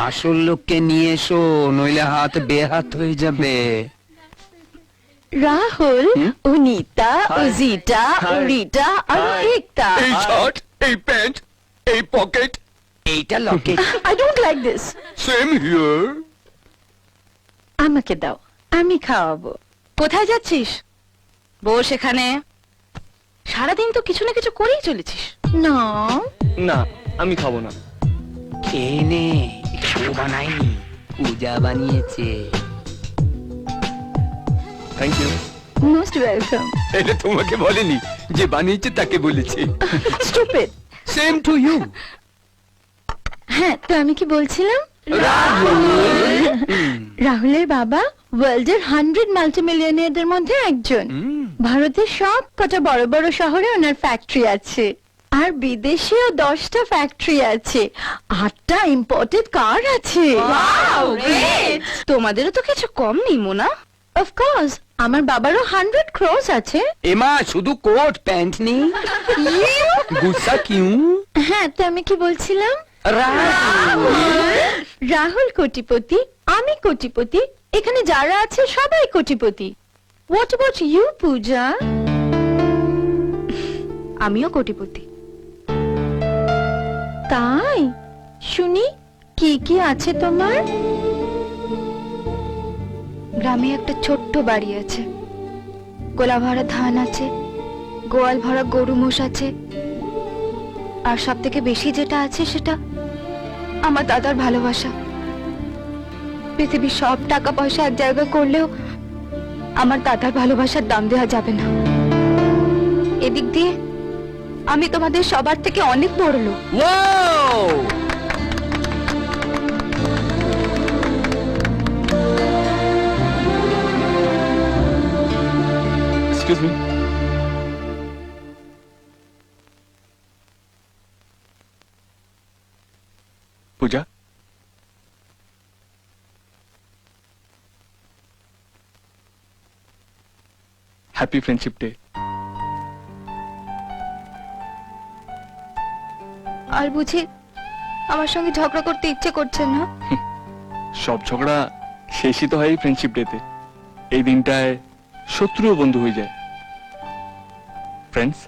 আসল লোককে নিয়ে এসো, নইলে হাত বেহাত হয়ে যাবে। রাহুল, অনিতা, Hi. অজিতা, Hi. রিটা আর Hi. একতা। এই শার্ট, এই প্যান্ট, এই পকেট, এইটা Locket. I don't like this. Same here. আমাকে দাও, আমি খাওয়াবো। কোথায় যাচ্ছিস? বস এখানে। সারাদিন তো কিছু না কিছু করেই চলেছিস। না, না, আমি খাবো না। খেয়ে নে, ও বানায়নি, পূজা বানিয়েছে। Thank you. Most welcome. এটা তোমাকে বলেনি, যে বানিয়েছে তাকে বলেছে। স্টুপিড। Same to you. হ্যাঁ, তো আমি কি বলছিলাম? রাহুলের বাবা ওয়ার্ল্ডের 100 মাল্টিমিলিয়নিয়ারদের মধ্যে একজন। ভারতের সব কটা বড় বড় শহরে ওনার ফ্যাক্টরি আছে, আর বিদেশেও 10টা ফ্যাক্টরি আছে, 8টা ইম্পোর্টেড কার আছে। তোমাদেরও তো কিছু কম নেই মোনা। অফকোর্স, আমার বাবারও 100 crores আছে। এমা শুধু কোট প্যান্ট নেই, গুসা কিউ? হ্যাঁ, তো আমি কি বলছিলাম? রাহুল কোটিপতি, আমি কোটিপতি, এখানে যারা আছে সবাই কোটিপতি। হোয়াট অ্যাবাউট ইউ পূজা? আমিও কোটিপতি। তাই? শুনি, কি কি আছে তোমার? গ্রামে একটা ছোট্ট বাড়ি আছে, গোলা ভরা ধান আছে, গোয়াল ভরা গরু মোষ আছে, আর সব থেকে বেশি যেটা আছে সেটা আমার দাদার ভালোবাসা। পৃথিবীর সব টাকা পয়সা এক জায়গায় করলেও আমার দাদার ভালোবাসার দাম দেওয়া যাবে না। এদিক দিয়ে আমি তোমাদের সবার থেকে অনেক বড় লোক। Wow! Excuse me. Puja, happy friendship day. আর বুঝি আমার সঙ্গে ঝগড়া করতে ইচ্ছে করছে না? সব ঝগড়া শেষই তো হয় ফ্রেন্ডশিপ ডেতে। এই দিনটায় শত্রুও বন্ধু হয়ে যায়। ফ্রেন্ডস,